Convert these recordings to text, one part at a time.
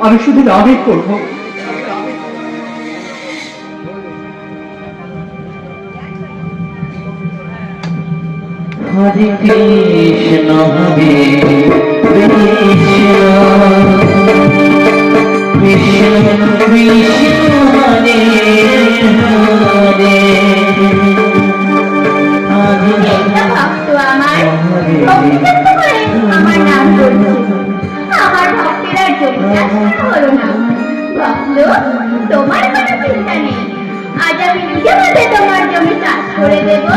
আমি শুধু নামই করবো। হরে কৃষ্ণ হরে কৃষ্ণ কৃষ্ণ কৃষ্ণ হরে হরে। আমার নাম করছে, আমার ভক্তের আর জমিদার হলো না। ভক্ত, তোমার কোনো চিন্তা নেই, আজ আমি নিজে হাতে তোমার জমি চাষ করে দেবো।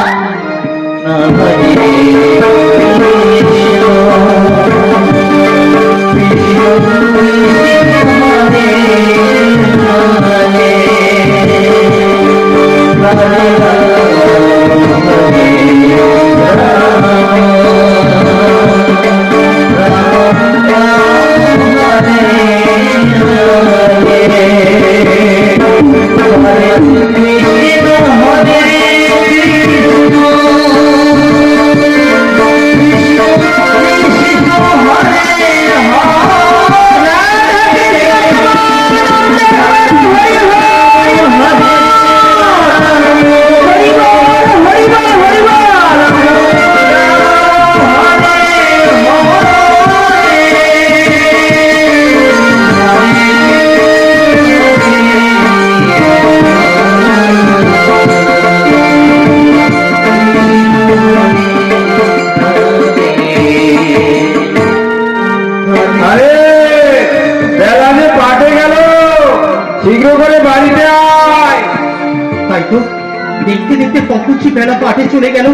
দেখতে দেখতে কখন বেলা পাঠে চলে গেল,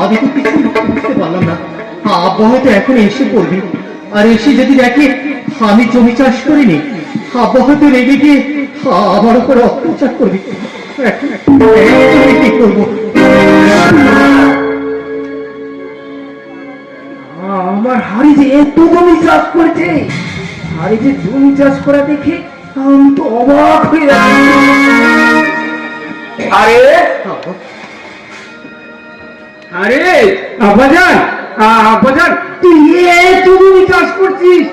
আমি তো কিছু বুঝতে পারলাম না। আব্বা হয়তো এখন এসে পড়বে, আর এসে যদি দেখে আমি জমি চাষ করিনি, আব্বা হয়তো রেগে গিয়ে আমার উপরে অত্যাচার করবে। কি করবো? আমার হাড়ি যে এত জমি চাষ করেছে, হাড়ি যে জমি চাষ করা দেখে আমি তো অবাক হয়ে যাচ্ছি। আরে আরে আব্বাজান, আব্বাজান তুই এত জমি চাষ করছিস,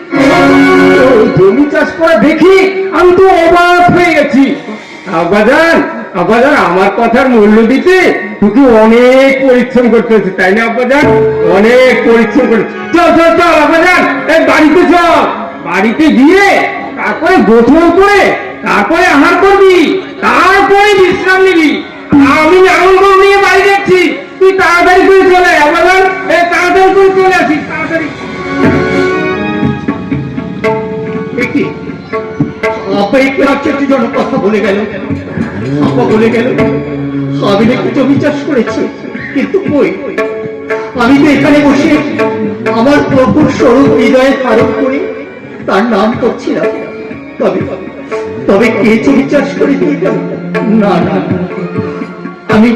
জমি চাষ করা দেখি আমি তো অবাক হয়ে গেছি। আব্বাজান, আব্বাজান আমার কথার মূল্য দিতে তোকে অনেক পরিশ্রম করতে হচ্ছে, তাই না আব্বাজান? অনেক পরিশ্রম করে। চল চল চল আব্বাজান, এই বাড়িতে চল, বাড়িতে গিয়ে তারপরে গোসল করে তারপরে আহার করবি, তারপরে বিশ্রাম নিবি। আমি আনন্দ নিয়ে বাড়ি যাচ্ছি, তুই তাড়াতাড়ি করে চলে আব্বাজান, তাড়াতাড়ি করে চলে আসিস, তাড়াতাড়ি। আব্বা একটু আশ্চর্যজনক কথা বলে গেল। আব্বা বলে গেল আমি নাকি জমি চাষ করেছি, কিন্তু কই, আমি তো এখানে বসে আমার প্রভুর স্বরূপ হৃদয়ে ধারণ করে তার নাম করছিলাম। তবে তবে কে জমি চাষ করে দিয়ে গেল? না না, আমি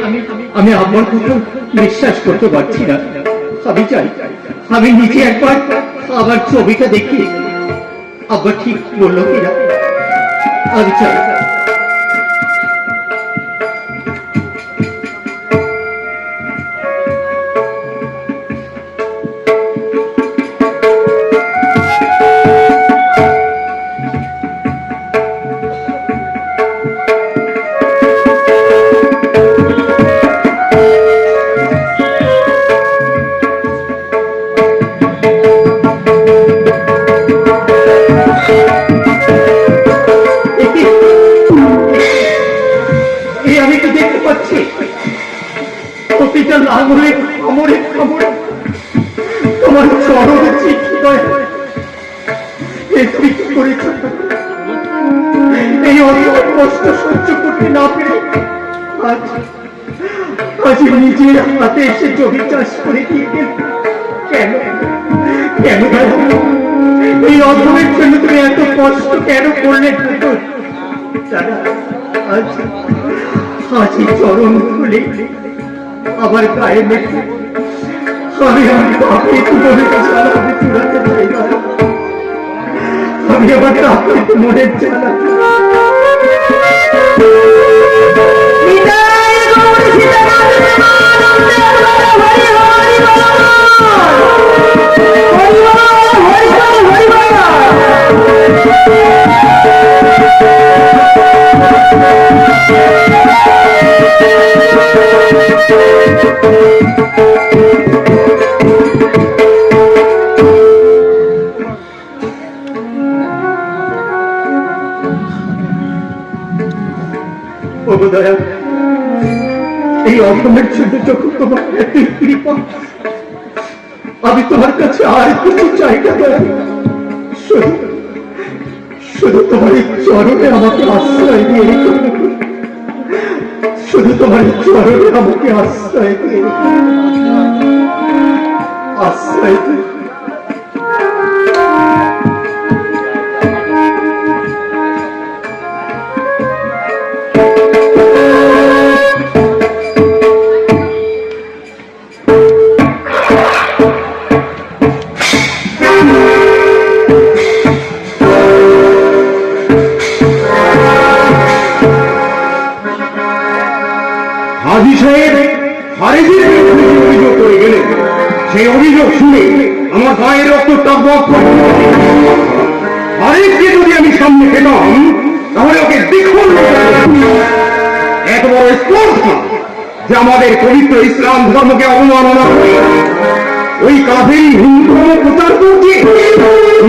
আমি আব্বার কথা বিশ্বাস করতে পারছি না। আমি চাই আমি নিজে একবার আবার ছবিটা দেখি আব্বা ঠিক বললো কিনা। আমি চাই তোমার চরণ এই অনেক কষ্ট সহ্য করতে না পেরে আজ নিজের হাতে এসে জমি চাষ করে দিয়ে গেল। কেন কেন এই অধমের জন্য তুমি এত কষ্ট কেন করলে? আজ আজ চরণ খুলে আবার গায়ে মেখে আমি আমার বাপকে মনের জ্বালা চূড়াতে পারি না। আমি আমার বাপকে মনের জ্বালা হরি দয়া, এই অসময়ের জন্য যখন তোমার এতই কৃপা, আমি তোমার কাছে আর কিছু চাই না দয়া। শুধু শুধু তোমার এই চরণে আমাকে আশ্রয় দিয়ে রেখো। শুধু তোমার এই চরণে আমাকে আশ্রয় দিয়ে রেখো। আশ্রয় দিয়ে হাজী সাহেব হারেজির বিরুদ্ধে যে অভিযোগ করে গেলেন, সেই অভিযোগ শুনে আমার গায়ের রক্ত টকবক করে। হারেজকে যদি আমি সামনে পেলাম তাহলে ওকে দেখুন এত বড় স্পর্ধা যে আমাদের পবিত্র ইসলাম ধর্মকে অবমাননা করে ওই কাফেরি হিন্দু ধর্ম প্রচার করছে।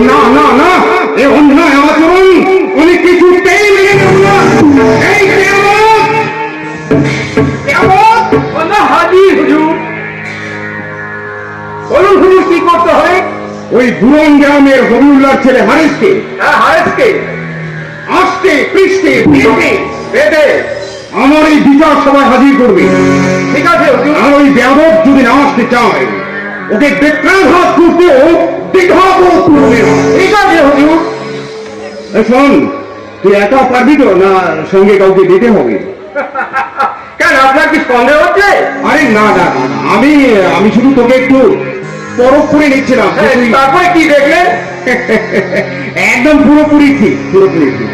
না না না, এ অন্যায় আচরণ আমি কিছুতেই মেনে নেব না। এই হাজির হুজুর, বলুন হুজুর কি করতে হবে? ওই বুরন গ্রামের হবিউল্লাহর ছেলে হারেজকে, হারেজকে আস্তে পৃষ্ঠে বেঁধে আমার এই বিচার সভায় হাজির করবে। ঠিক আছে হুজুর। আর ওই বেয়াদব যদি না আসতে চায় ওকে বেত্রাঘাত করতেও দ্বিধাবোধ করবে না। ঠিক আছে হুজুর। শোন, তুই একা পারবি তো, না সঙ্গে কাউকে দিতে হবে? কেন, আপনার কি সন্দেহ হচ্ছে? আরে না না না, আমি শুধু তোকে একটু পরখ করে নিচ্ছিলাম। তারপরে কি দেখলেন? একদম পুরোপুরি ঠিক, পুরোপুরি ঠিক।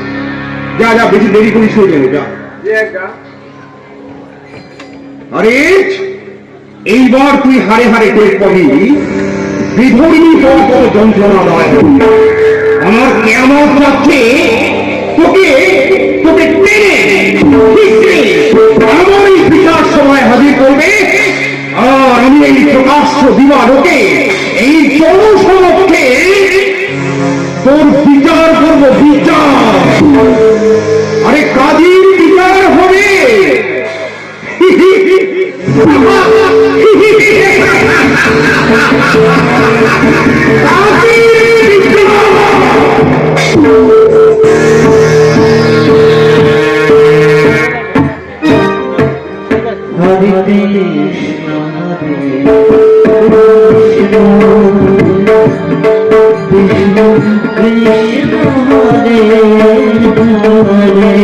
যা যা, বেশি দেরি করিস হয়ে যা। আরে এইবার তুই হারে হারে টের পাবি বিধর্মী হওয়া কত যন্ত্রণা নয়। আমার কেমন যাচ্ছে তোকে তোকে টেনে আমার এই বিচার সভায় হাজির করবে। আর আমি এই প্রকাশ্য দিবালোকে এই জনসমক্ষে তোর বিচার করবো, বিচার। আরে কাজীর বিচার হবে। হরে কৃষ্ণ হরে কৃষ্ণ কৃষ্ণ হরে হরে হরে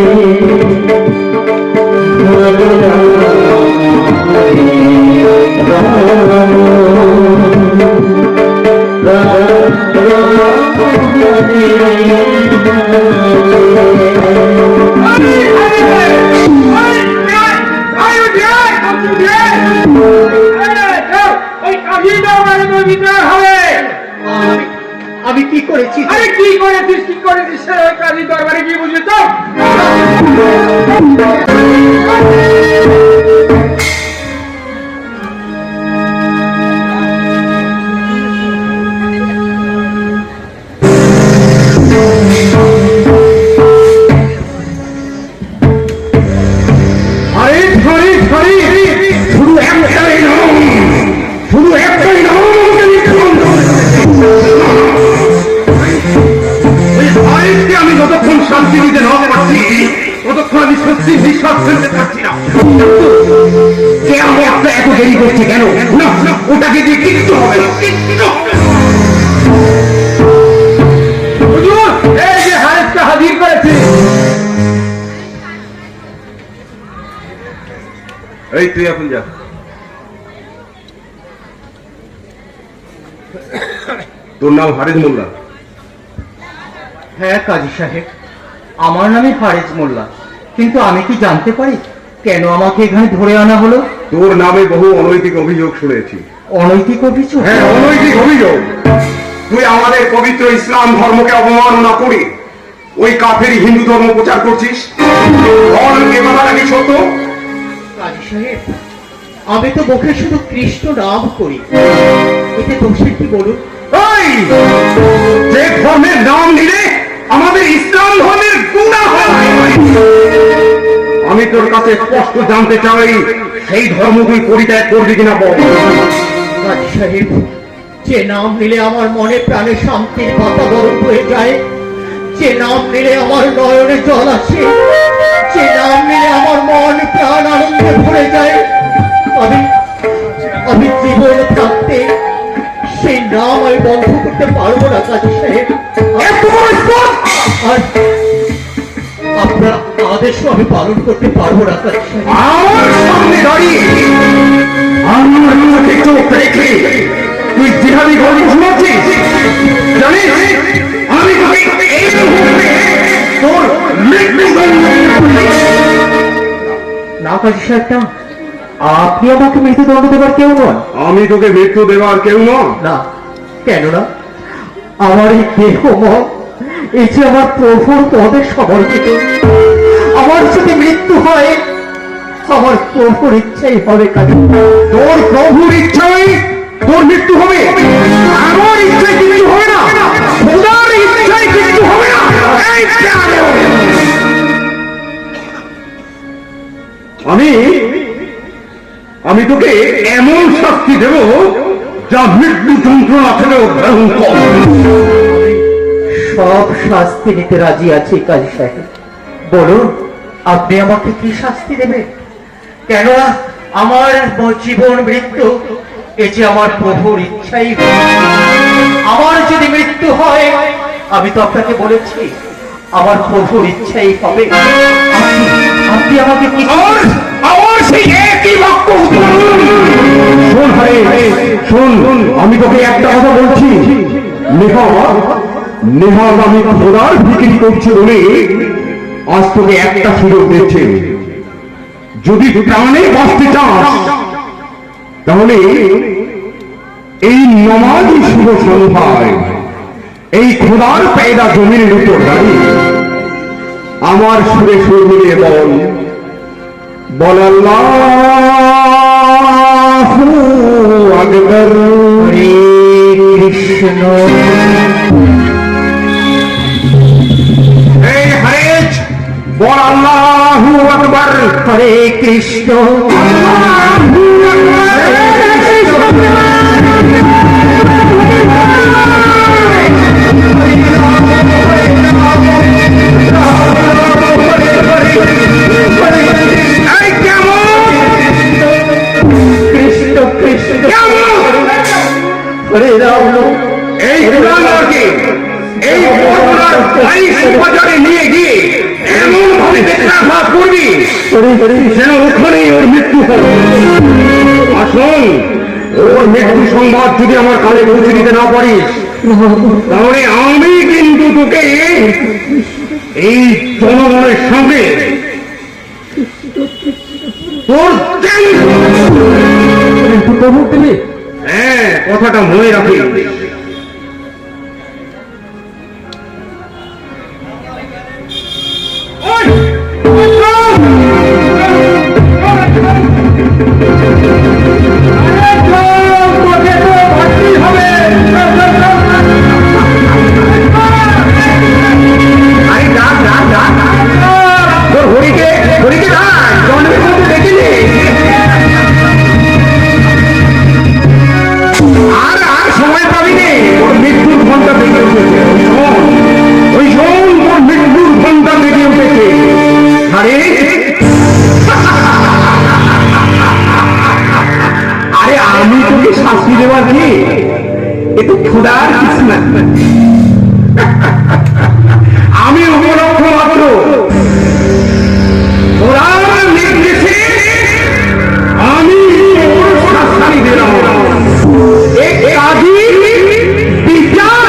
রাম আমি কি করেছি? আরে কি করেছিস, কি করেছিস কাজী দরবারে গিয়ে বুঝলি তো? আরে ধরে ধরে শুধু একটাই নাম, শুধু একটাই নাম আমি যতক্ষণ শান্তি দিতে না পারছি ততক্ষণ আমি সত্যি বিশ্বাস করতে পারছি না। একটা এত দেরি করছে কেন? না না, ওটাকে দিয়ে কিচ্ছু হবে না, কিচ্ছু হবে না। হুজুর, এই যে হারেজকে হাজির করেছে। এই তুই এখন যা। তোর নাম হারেজ মোল্লা? হ্যাঁ কাজী সাহেব, আমার নামে হারেজ মোল্লা। কিন্তু আমি কি জানতে পারি কেন আমাকে এখানে ধরে আনা হলো? তোর নামে বহু অনৈতিক অভিযোগ শুনেছি। অনৈতিক অভিযোগ? হ্যাঁ, অনৈতিক অভিযোগ। তুই আমাদের পবিত্র ইসলাম ধর্মকে অবমাননা করে ওই কাফেরি হিন্দু ধর্ম প্রচার করছিস। এ কথাটা কি সত্য? কাজী সাহেব, আমি তো মুখে শুধু কৃষ্ণ নাম করি, এতে দোষের কি বলুন? এই যে ধর্মের নাম নিলে আমাদের ইসলাম ধর্মের গুনাহ হয়, আমি তোর কাছে স্পষ্ট জানতে চাই, সেই ধর্ম তুই পরিত্যাগ করবি কিনা বল। কাজী সাহেব, যে নাম নিলে আমার মনে প্রাণে শান্তির বাতাবরণ হয়ে যায়, যে নাম নিলে আমার নয়নে জল আসে, যে নাম নিলে আমার মন প্রাণ আনন্দে ভরে যায়, আমি আমি জীবন থাকতে সেই নাম আমি বন্ধ করতে পারবো না কাজী সাহেব। আর আপনার আদেশও আমি পালন করতে পারবো না কাজী সাহেব। আমার সামনে দাঁড়িয়ে আমার মুখে চোখ রেখে তুই জিহাদি গল্প শোনাচ্ছিস? জানিস আমি তোকে এই মুহূর্তে তোর মৃত্যুদণ্ড না কাজী সাহেব, না, আপনি আমাকে মৃত্যুদণ্ড দেবার কেউ নন। আমি তোকে মৃত্যু দেওয়ার কেউ নয়। না, কেন না? আমার এই দেহ মন, এই যে আমার প্রভুর পদে সমর্পিত, আমার যদি মৃত্যু হয় আমার প্রভুর ইচ্ছাই হবে কাজী। তোর প্রভুর ইচ্ছায় তোর মৃত্যু হবে, আমার ইচ্ছায় কিছু হবে না, খোদার ইচ্ছায় কিছু হবে না। এই জানো, আমি তোকে এমন শাস্তি দেব যা মৃত্যু যন্ত্রণা থেকেও ভয়ঙ্কর। সব শাস্তি নিতে রাজি আছি কাজী সাহেব। বলুন আপনি আমাকে কি শাস্তি দেবেন? কেননা আমার জীবন মৃত্যু এ যে আমার প্রভুর ইচ্ছাই। আমার যদি মৃত্যু হয়, আমি তো আপনাকে বলেছি আমার প্রভুর ইচ্ছাই হবে। আপনি আমাকে কি আমার সেই একই বাক্য উচ্চারণ। শোন ভাই, শোন, আমি তোকে একটা কথা বলছি। নেহাল আমি খোদার বিক্রি করছি বলে আজ তোকে একটা সুযোগ দিচ্ছে। যদি প্রাণে বাঁচতে চাস তাহলে এই নমাজি শুভ সন্ধ্যায় এই খোদার পেয়দা জমিনের উপর দাঁড়িয়ে আমার সুরে সুর মিলিয়ে বল আল্লাহু আকবার। হরে কৃষ্ণ। এই হরেজ বল আল্লাহু আকবার। হরে কৃষ্ণ। এই কেমন কৃষ্ণ কৃষ্ণ। হরে রাম। এই কুলাঙ্গারকে এই বগুড়ার 22 বাজারে নিয়ে গিয়ে এমন ভাবে বেত্রাঘাত করবি যেন ওখানেই ওর মৃত্যু হয়। আসল ওর মৃত্যু সংবাদ যদি আমার কানে পৌঁছে দিতে না পারিস তাহলে আমি কিন্তু তোকে এই জনগণের সঙ্গে তোর হ্যাঁ, কথাটা মনে রাখিস। শাস্তি দেওয়ার কি এ তো খোদার কিছু না, আমি উপলক্ষ মাত্র। খোদার নির্দেশে আমি ওর শাস্তি দিলাম। এক কাজী বিচার